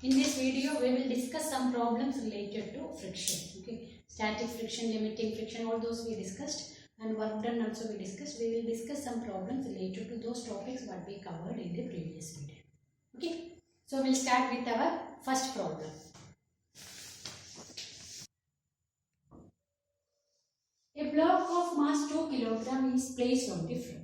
In this video, we will discuss some problems related to friction. Okay, static friction, limiting friction, all those we discussed, and work done also we discussed. We will discuss some problems related to those topics what we covered in the previous video. Okay, so we'll start with our first problem. A block of mass 2 kg is placed on the floor.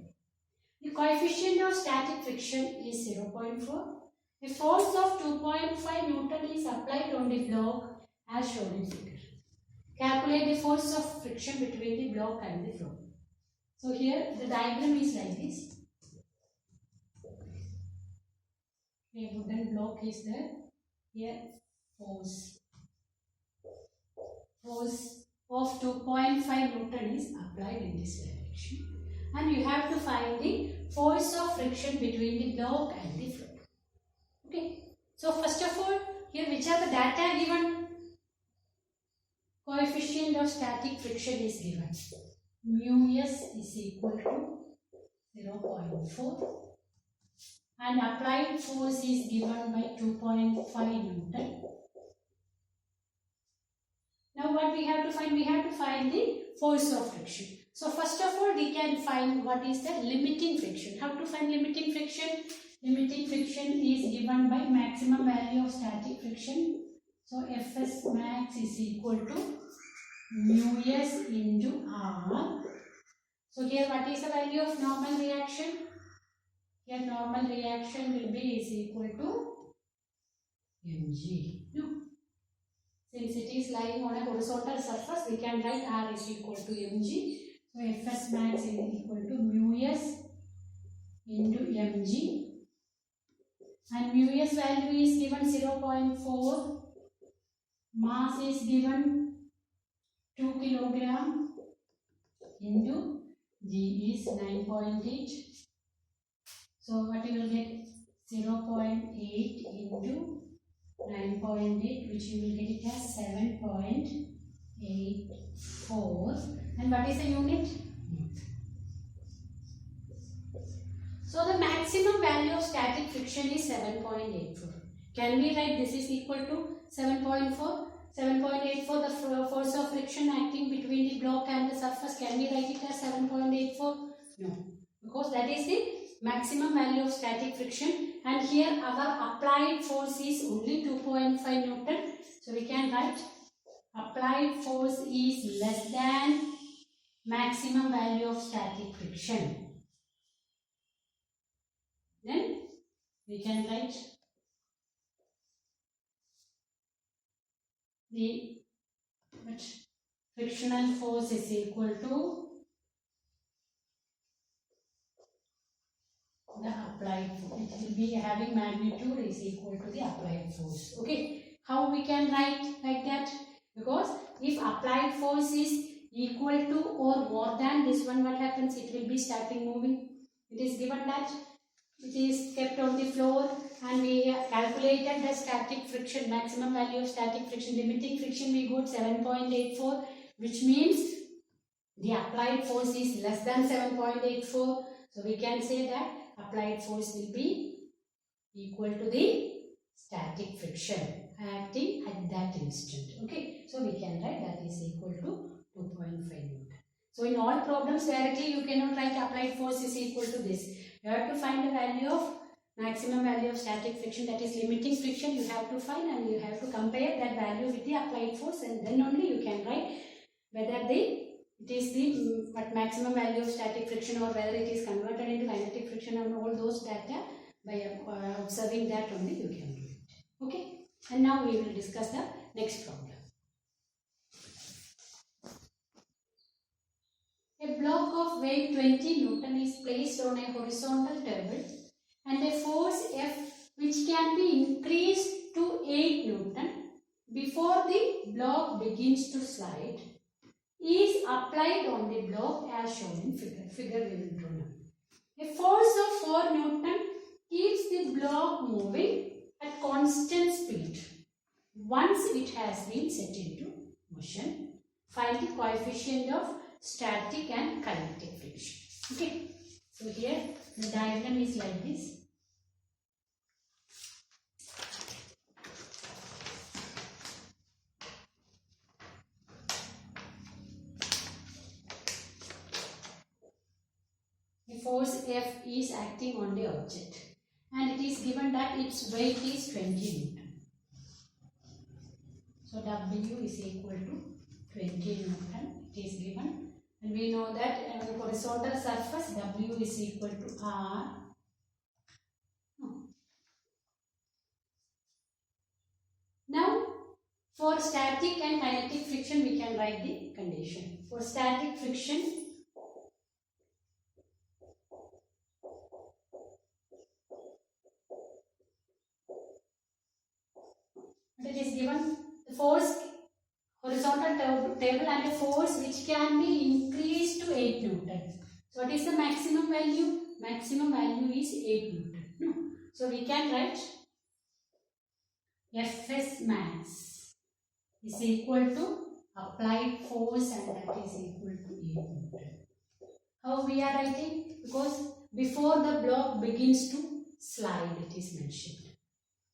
The coefficient of static friction is 0.4. A force of 2.5 Newton is applied on the block as shown in figure. Calculate the force of friction between the block and the floor. So here the diagram is like this. A wooden block is there. Here force of 2.5 Newton is applied in this direction. And you have to find the force of friction between the block and the floor. Okay. So first of all, here which are the data given? Coefficient of static friction is given. Mu s is equal to 0.4 and applied force is given by 2.5 Newton. Now what we have to find? We have to find the force of friction. So first of all, we can find what is the limiting friction. How to find limiting friction? Limiting friction is given by maximum value of static friction. So Fs max is equal to mu s into R. So here what is the value of normal reaction? Here normal reaction will be is equal to mg. No. Since it is lying on a horizontal surface, we can write R is equal to mg. So Fs max is equal to mu s into mg. And mu s value is given 0.4. Mass is given 2 kg into G is 9.8. So what you will get? 0.8 into 9.8, which you will get it as 7.84. And what is the unit? So the maximum value of static friction is 7.84. Can we write this is equal to 7.4? 7.84, the force of friction acting between the block and the surface. Can we write it as 7.84? No, because that is the maximum value of static friction, and here our applied force is only 2.5 Newton. So we can write applied force is less than maximum value of static friction. Then we can write the frictional force is equal to the applied force. It will be having magnitude is equal to the applied force. Okay. How we can write like that? Because if applied force is equal to or more than this one, what happens? It will be starting moving. It is given that it is kept on the floor and we calculated the static friction, maximum value of static friction. Limiting friction we got 7.84, which means the applied force is less than 7.84. So we can say that applied force will be equal to the static friction acting at that instant. Okay, so we can write that is equal to 2.5 Newton. So in all problems directly you cannot write applied force is equal to this. You have to find the value of maximum value of static friction, that is limiting friction you have to find, and you have to compare that value with the applied force, and then only you can write whether it is the maximum value of static friction or whether it is converted into kinetic friction, and all those data by observing that only you can do it. Okay, and now we will discuss the next problem. A block of weight 20 Newton is placed on a horizontal table and a force F which can be increased to 8 Newton before the block begins to slide is applied on the block as shown in figure. Figure we will draw now. A force of 4 Newton keeps the block moving at constant speed. Once it has been set into motion, find the coefficient of static and kinetic friction. Okay. So here the diagram is like this. force F is acting on the object and it is given that its weight is 20 Newton. So W is equal to 20 Newton. It is given and we know that on the horizontal surface W is equal to R. Now for static and kinetic friction we can write the condition. For static friction, it is given the force horizontal table and a force which can be increased to 8 Newton. So what is the maximum value? Maximum value is 8 Newton. No. So we can write Fs max is equal to applied force and that is equal to 8 Newton. How we are writing? Because before the block begins to slide it is mentioned.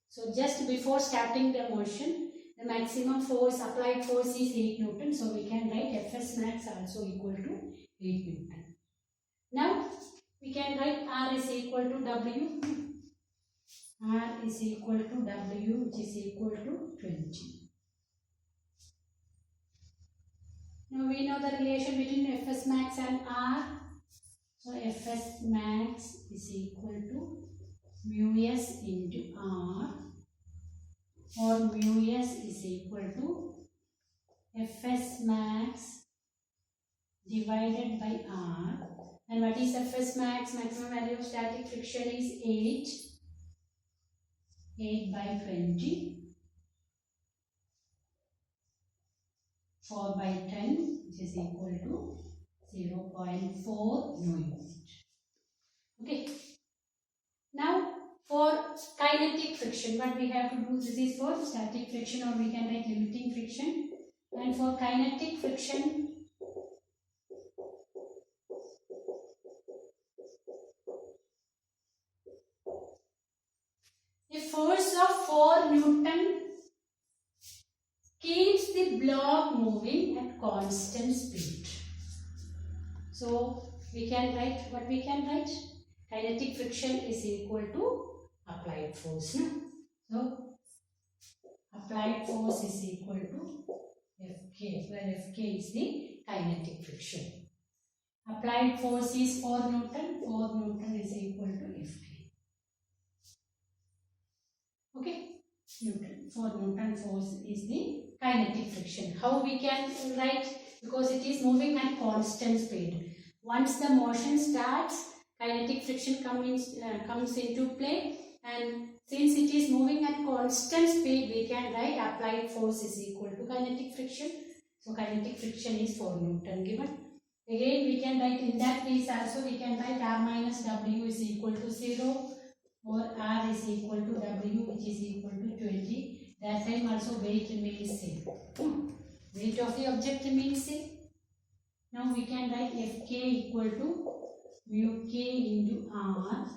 So just before starting the motion, the maximum force, applied force is 8 Newton. So we can write Fs max also equal to 8 Newton. Now we can write R is equal to W. R is equal to W which is equal to 20. Now we know the relation between Fs max and R. So Fs max is equal to mu s into R, or mu s is equal to Fs max divided by R. And what is Fs max? Maximum value of static friction is 8 by 20, 4 by 10 which is equal to 0.4 Newton. Okay. Now for kinetic friction, what we have to do, this is for static friction or we can write limiting friction. And for kinetic friction, a force of 4 Newton keeps the block moving at constant speed. So we can write, what we can write? Kinetic friction is equal to applied force. No? So applied force is equal to Fk, where Fk is the kinetic friction. Applied force is 4 Newton. 4 Newton is equal to Fk. Okay, Newton. 4 Newton force is the kinetic friction. How we can write? Because it is moving at constant speed. Once the motion starts, kinetic friction comes into play, and since it is moving at constant speed, we can write applied force is equal to kinetic friction. So kinetic friction is 4 Newton given. Again, we can write in that case also we can write R minus W is equal to 0. Or R is equal to W which is equal to 20. That time also weight remains same. Weight of the object remains same. Now we can write Fk equal to mu k into R,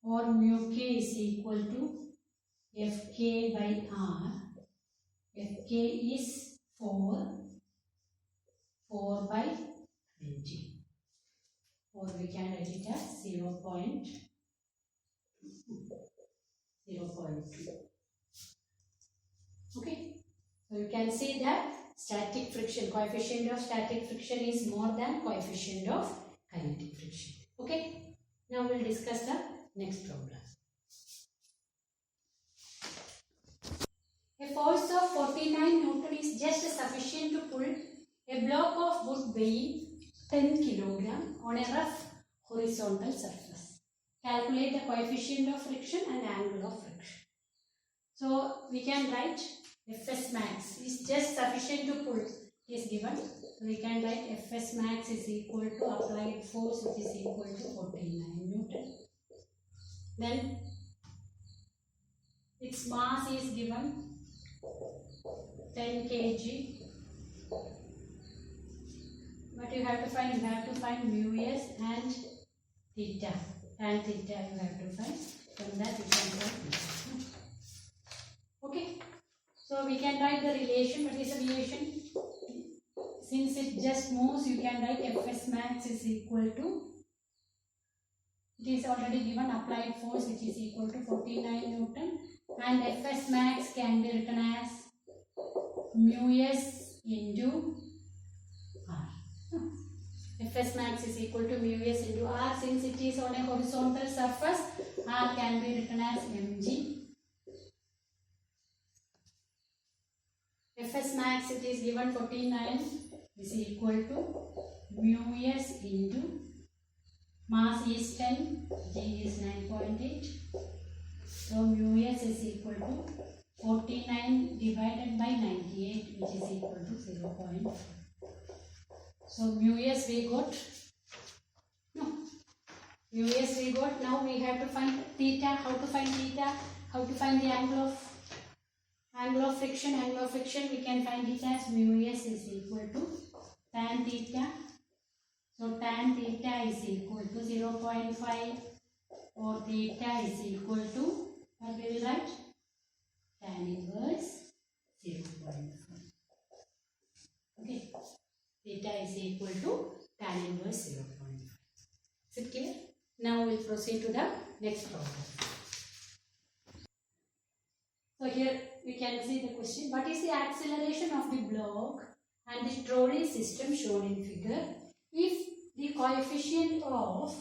or mu k is equal to Fk by R. Fk is 4 by 20. Or we can write it as 0.2. Okay. So you can see that static friction, coefficient of static friction is more than coefficient of kinetic friction. Okay. Now we will discuss the next problem. A force of 49 Newton is just sufficient to pull a block of wood weighing 10 kg on a rough horizontal surface. Calculate the coefficient of friction and angle of friction. So we can write Fs max is just sufficient to pull is given. So we can write Fs max is equal to applied force which is equal to 49 Newton. Then its mass is given 10 kg. What you have to find? You have to find mu s and theta. And theta you have to find. From that you can find. Okay. So we can write the relation. What is the relation? since it just moves, you can write Fs max is equal to, it is already given applied force which is equal to 49 Newton, and Fs max can be written as mu s into R. Fs max is equal to mu s into R. Since it is on a horizontal surface, R can be written as mg. Fs max, it is given 49 is equal to mu s into mass is 10, g is 9.8. So mu s is equal to 49 divided by 98, which is equal to 0.4. So mu s we got, mu s we got. Now we have to find theta. How to find theta? How to find the angle of friction? Angle of friction we can find it as mu s is equal to tan theta. So tan theta is equal to 0.5, or theta is equal to, what we will write? Tan inverse 0.5. Okay. Theta is equal to tan inverse 0.5. Is it clear? Now we will proceed to the next problem. So here we can see the question. What is the acceleration of the block and the trolley system shown in figure if the coefficient of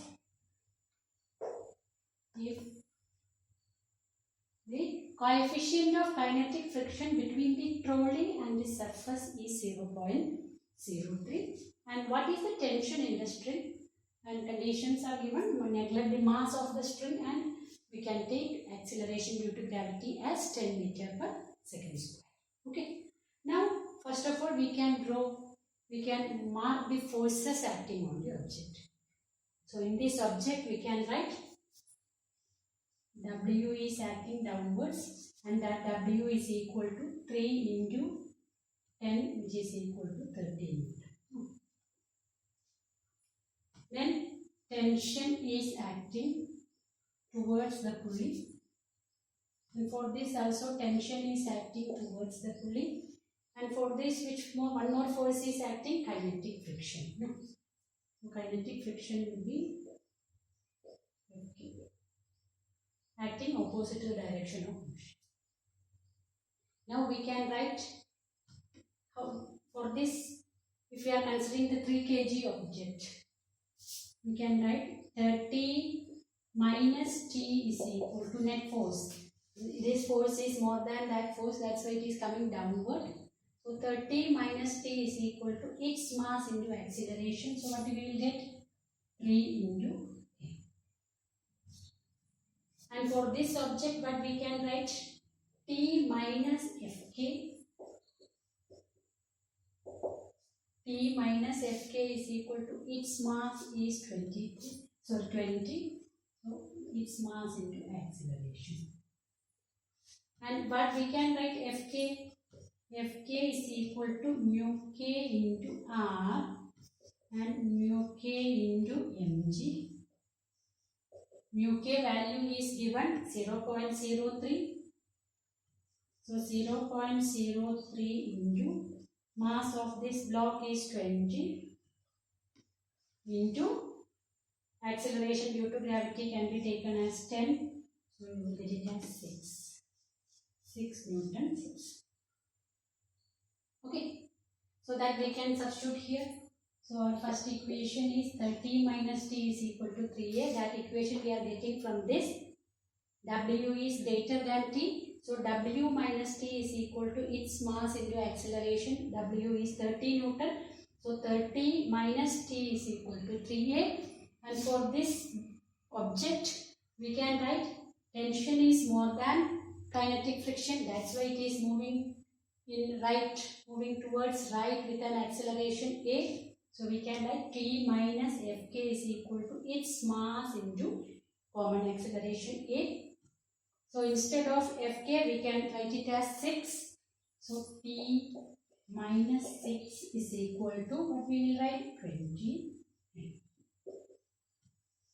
kinetic friction between the trolley and the surface is 0.03, and what is the tension in the string, and conditions are given. Neglect the mass of the string, and we can take acceleration due to gravity as 10 meter per second square. Okay. Now first of all we can mark the forces acting on the object. So in this object we can write W is acting downwards, and that W is equal to 3 into 10, which is equal to 13. Then tension is acting towards the pulley, and for this also tension is acting towards the pulley, and for this one more force is acting, kinetic friction. So kinetic friction will be acting opposite to the direction of motion. Now we can write for this, if we are considering the 3 kg object, we can write 30 minus T is equal to net force. This force is more than that force, that's why it is coming downward. So 30 minus T is equal to its mass into acceleration. So what we will get? 3 into A. And for this object, what we can write? T minus Fk. T minus Fk is equal to its mass is 20. So its mass into acceleration. And what we can write? Fk is equal to mu k into R and mu k into mg. Mu k value is given 0.03. So 0.03 into mass of this block is 20 into acceleration due to gravity can be taken as 10. So we will get it as 6 Newton force. Okay. So that we can substitute here. So our first equation is 30 minus T is equal to 3A. That equation we are getting from this. W is greater than T. So W minus T is equal to its mass into acceleration. W is 30 Newton. So 30 minus T is equal to 3A. And for this object, we can write tension is more than kinetic friction. That's why it is moving towards right with an acceleration A. So we can write T minus Fk is equal to its mass into common acceleration A. So instead of Fk, we can write it as 6. So T minus 6 is equal to, what we will write? 20.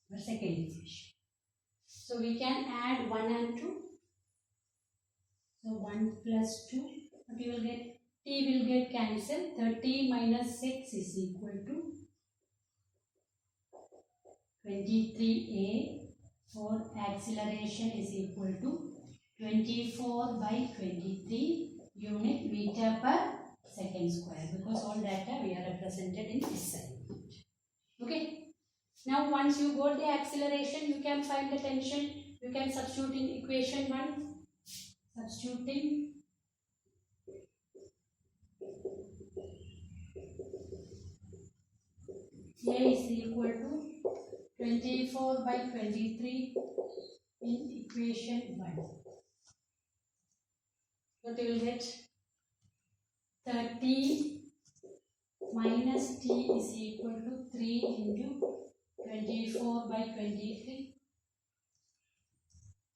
The second equation. So we can add 1 and 2. So 1 plus 2, what you will get? T will get cancelled. 30 minus 6 is equal to 23A, or acceleration is equal to 24 by 23 unit meter per second square, because all data we are represented in this assignment. Okay. Now once you got the acceleration, you can find the tension. You can substitute in equation 1. Substituting A is equal to 24 by 23 in equation 1. What you will get? 30 minus T is equal to 3 into 24 by 23.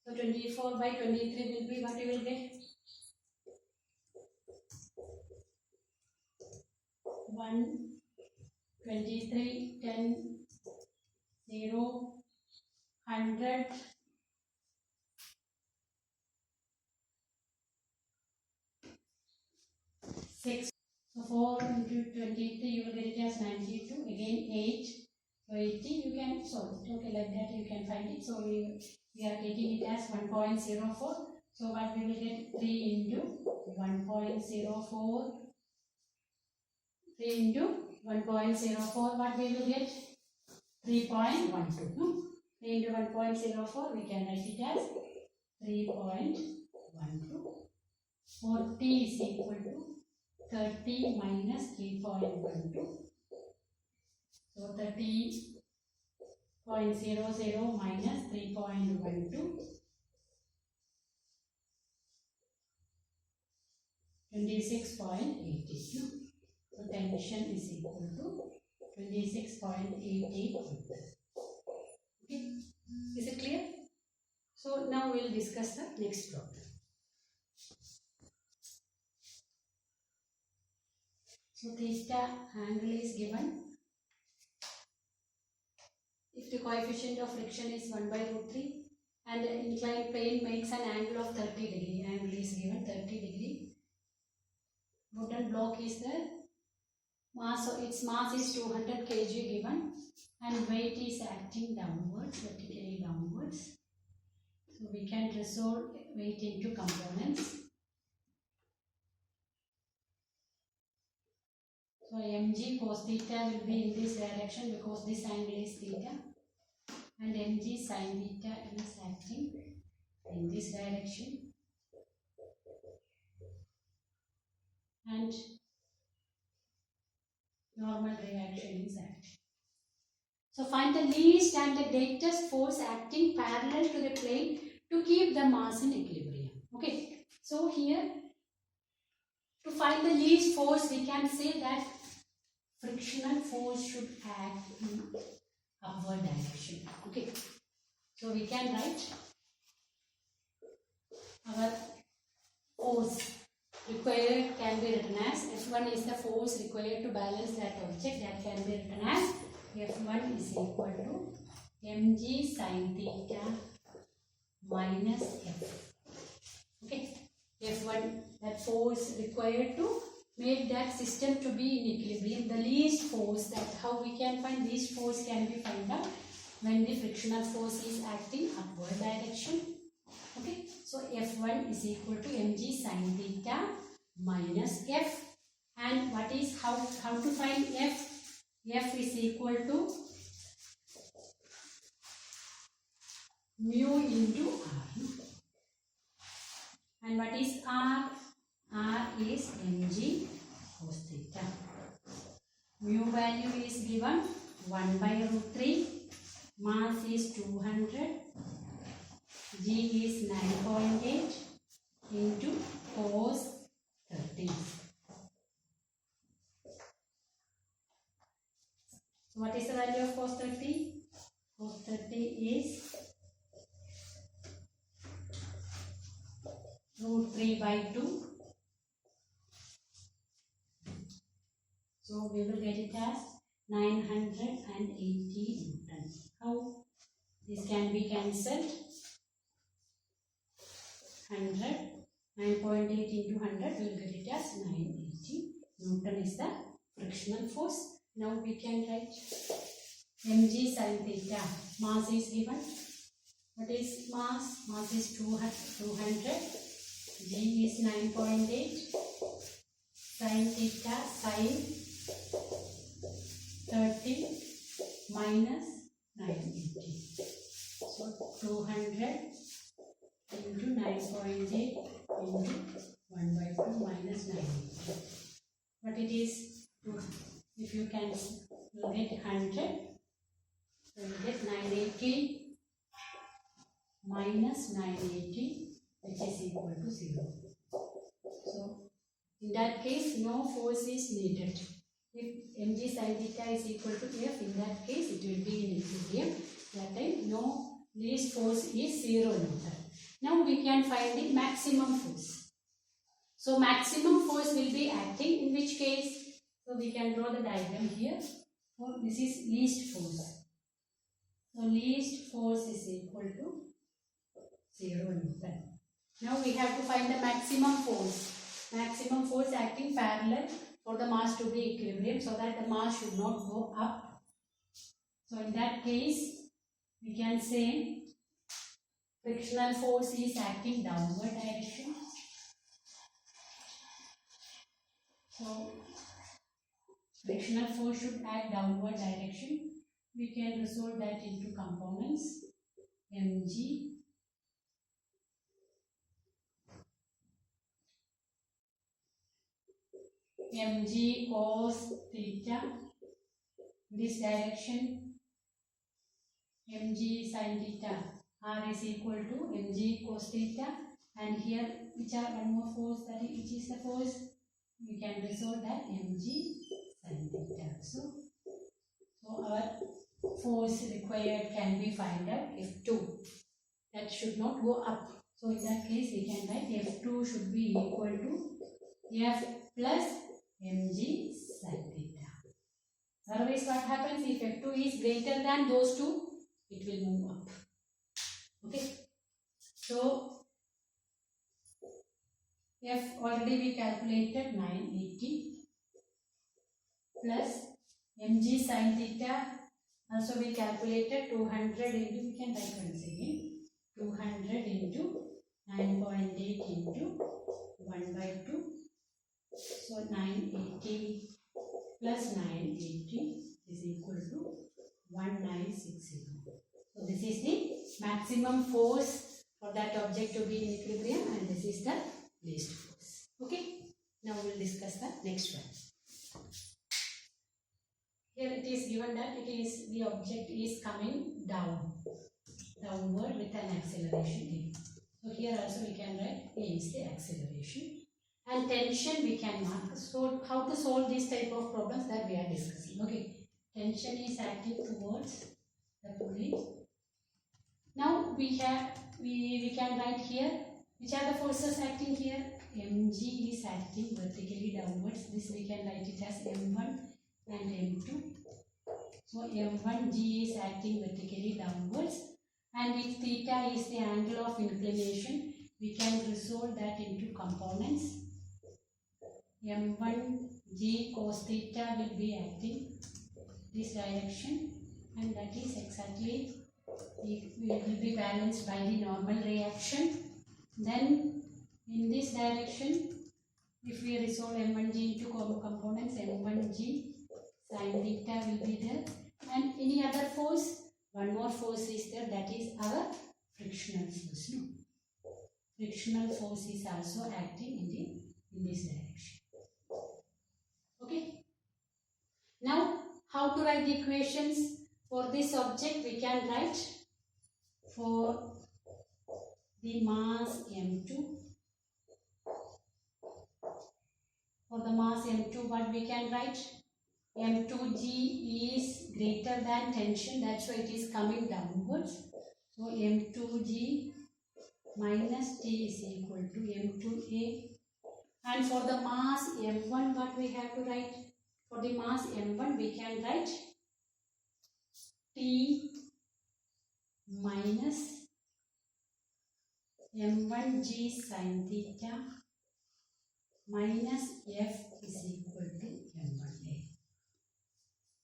So 24 by 23 will be what you will get? 1, 23, 10, 0, 100, 6. So 4 into 23 you will get it as 92. Again 8. So 80 you can solve it. Okay, like that you can find it. So we are taking it as 1.04. So what we will get? 3 into 1.04. 3 into 1.04. What we will get? 3.12. No? 3 into 1.04 we can write it as 3.12. For T is equal to 30 minus 3.12. So 30.00 minus 3.12. 26.88. So tension is equal to 26.88. Okay. Is it clear? So now we will discuss the next problem. So theta angle is given. If the coefficient of friction is 1 by root 3 and the inclined plane makes an angle of 30 degree, angle is given 30 degree. Wooden block is there. Mass, so its mass is 200 kg given, and weight is acting downwards, vertically downwards. So we can resolve weight into components. So mg cos theta will be in this direction because this angle is theta, and mg sin theta is acting in this direction, and normal reaction is acting. So find the least and the greatest force acting parallel to the plane to keep the mass in equilibrium. Okay. So here, to find the least force, we can say that frictional force should act in upward direction. Okay. So we can write our force required can be written as F1 is the force required to balance that object, that can be written as F1 is equal to mg sin theta minus F. Okay. F1, that force required to make that system to be in equilibrium. The least force, that how we can find least force can be found out when the frictional force is acting upward direction. Okay. So F1 is equal to mg sin theta minus F. And what is how to find F? F is equal to mu into R. And what is R? R is mg cos theta. Mu value is given 1 by root 3. Mass is 200. G is 9.8 into cos 30. So what is the value of cos 30? Cos 30 is root 3 by 2. So we will get it as 980 Newton. How? This can be cancelled. 100 9.8 into 100, we will get it as 980 Newton is the frictional force. Now we can write mg sin theta. Mass is given. What is mass? Mass is 200. G is 9.8. Sin theta, sin 30 minus 980. So 200 into 9.8 into 1 by 2 minus 980. But it is, if you can, you will get 100. So you will get 980 minus 980, which is equal to 0. So in that case, no force is needed. If mg sin theta is equal to F, in that case it will be in equilibrium. That time no least force is 0 Newton. Now we can find the maximum force. So maximum force will be acting in which case? So we can draw the diagram here. So this is least force. So least force is equal to 0 Newton. Now we have to find the maximum force. Maximum force acting parallel for the mass to be equilibrium so that the mass should not go up. So in that case, we can say frictional force is acting downward direction. So frictional force should act downward direction. We can resolve that into components. Mg cos theta, this direction, mg sin theta, r is equal to mg cos theta, and here which are one more force, that is which is the force, we can resolve that mg sin theta. So our force required can be found out F2, that should not go up. So in that case we can write F2 should be equal to F plus mg sin theta. Otherwise what happens, if F2 is greater than those two, it will move up. Okay. So F already we calculated 980 plus mg sin theta also we calculated 200 into, we can write once again, 200 into 9.8 into 1 by 2. So 980 plus 980 is equal to 1960. So this is the maximum force for that object to be in equilibrium, and this is the least force. Okay. Now we will discuss the next one. Here it is given that the object is coming downward with an acceleration A. So here also we can write A is the acceleration. And tension we can mark. So how to solve this type of problems that we are discussing. Okay. Tension is acting towards the pulley. Now we can write here which are the forces acting here. Mg is acting vertically downwards. This we can write it as M1 and M2. So M1G is acting vertically downwards, and if theta is the angle of inclination, we can resolve that into components. M1G cos theta will be acting this direction, and that is exactly, it will be balanced by the normal reaction. Then in this direction, if we resolve M1G into components, M1G sin theta will be there, and any other force, one more force is there, that is our frictional force. No? Frictional force is also acting in this direction. Okay. Now how to write the equations for this object? We can write for the mass M2. For the mass M2, what we can write? M2G is greater than tension, that's why it is coming downwards. So M2G minus T is equal to M2A. And for the mass M1, what we have to write? For the mass M1, we can write T minus m1g sin theta minus f is equal to m1a.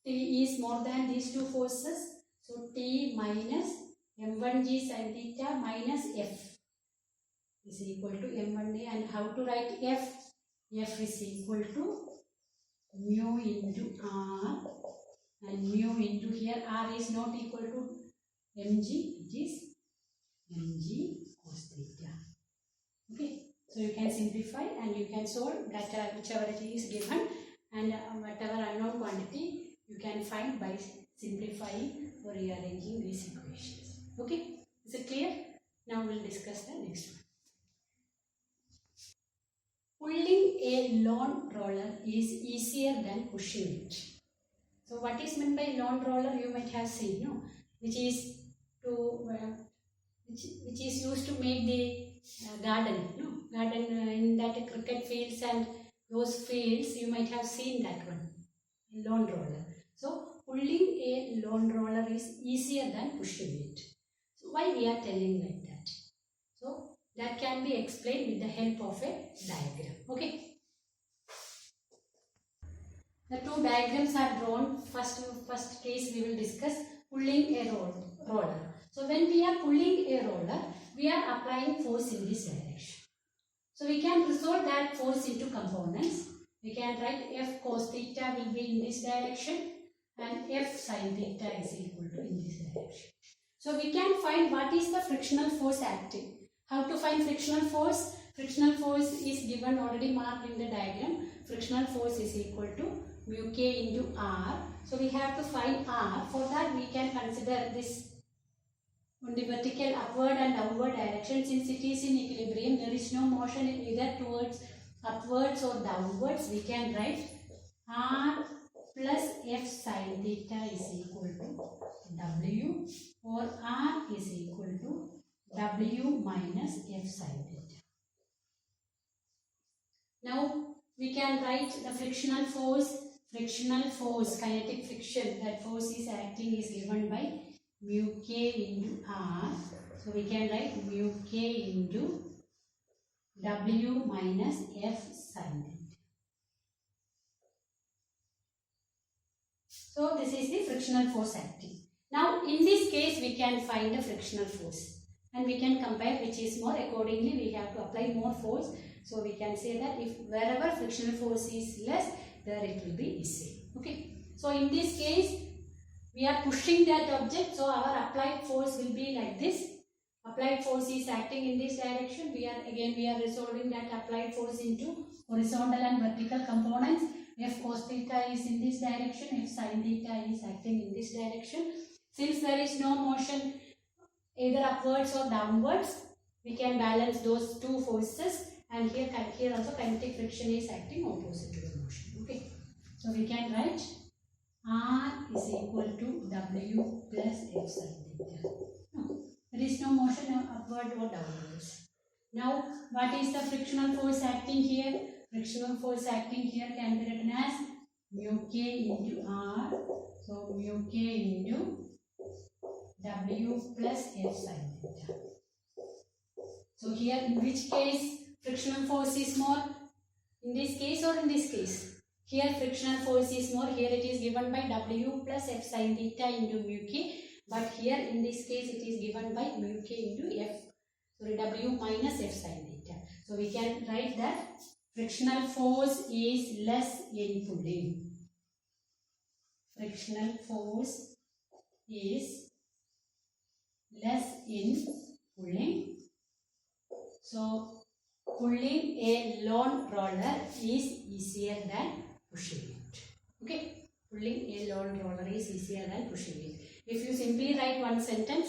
T is more than these two forces. So T minus m1g sin theta minus f is equal to m1a. And how to write f? F is equal to mu into r, and mu into here r is not equal to mg, it is mg cos theta. Okay, so you can simplify and you can solve that whichever it is given, and whatever unknown quantity you can find by simplifying or rearranging these equations. Okay, is it clear? Now we will discuss the next one. Pulling a lawn roller is easier than pushing it. So what is meant by lawn roller? You might have seen, no? Which is to which is used to make the garden, no? Garden in that cricket fields and those fields, you might have seen that one, lawn roller. So pulling a lawn roller is easier than pushing it. So why we are telling like that? So that can be explained with the help of a diagram. Okay. The two diagrams are drawn. First case we will discuss pulling a roller. So when we are pulling a roller, we are applying force in this direction. So we can resolve that force into components. We can write F cos theta will be in this direction and F sin theta is equal to in this direction. So we can find what is the frictional force acting. How to find frictional force? Frictional force is given already marked in the diagram. Frictional force is equal to mu k into r. So we have to find r. For that we can consider this on the vertical upward and downward direction. Since it is in equilibrium, there is no motion either towards upwards or downwards. We can write r plus f sin theta is equal to w, or r is equal to w minus f sin theta. Now we can write the frictional force. Frictional force, kinetic friction, that force is acting is given by mu k into r. So we can write mu k into w minus f sin theta. So this is the frictional force acting. Now in this case we can find the frictional force and we can compare which is more. Accordingly we have to apply more force. So we can say that if wherever frictional force is less, there it will be easy. Okay. So in this case we are pushing that object, so our applied force will be like this. Applied force is acting in this direction. We are resolving that applied force into horizontal and vertical components. F cos theta is in this direction, F sin theta is acting in this direction. Since there is no motion either upwards or downwards, we can balance those two forces, and here also kinetic friction is acting opposite to the motion. Okay, so we can write r is equal to w plus f sin theta. No, there is no motion upward or downwards. Now what is the frictional force acting here? Frictional force acting here can be written as mu k into r. So mu k into w plus f sin theta. So here in which case frictional force is more? In this case or in this case? Here frictional force is more. Here it is given by w plus f sin theta into mu k. But here in this case it is given by mu k into w minus f sin theta. So we can write that frictional force is less in pulling. Frictional force is less in pulling. So pulling a lawn roller is easier than pushing it. Okay, pulling a lawn roller is easier than pushing it. If you simply write one sentence,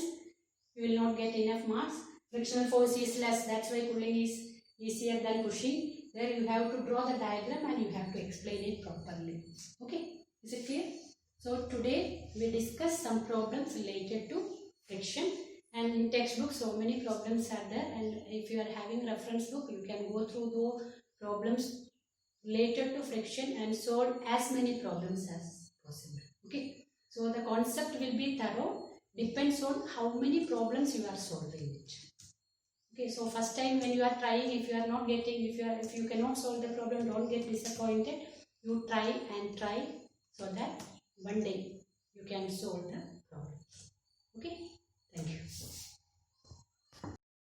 you will not get enough marks. Frictional force is less, that's why pulling is easier than pushing. There you have to draw the diagram and you have to explain it properly. Okay, is it clear? So today we discuss some problems related to friction. And in textbook so many problems are there, and if you are having reference book you can go through the problems related to friction and solve as many problems as possible. Okay, so the concept will be thorough, depends on how many problems you are solving it. Okay, so first time when you are trying, if you are not getting, if you cannot solve the problem, don't get disappointed. You try and try so that one day you can solve the problem.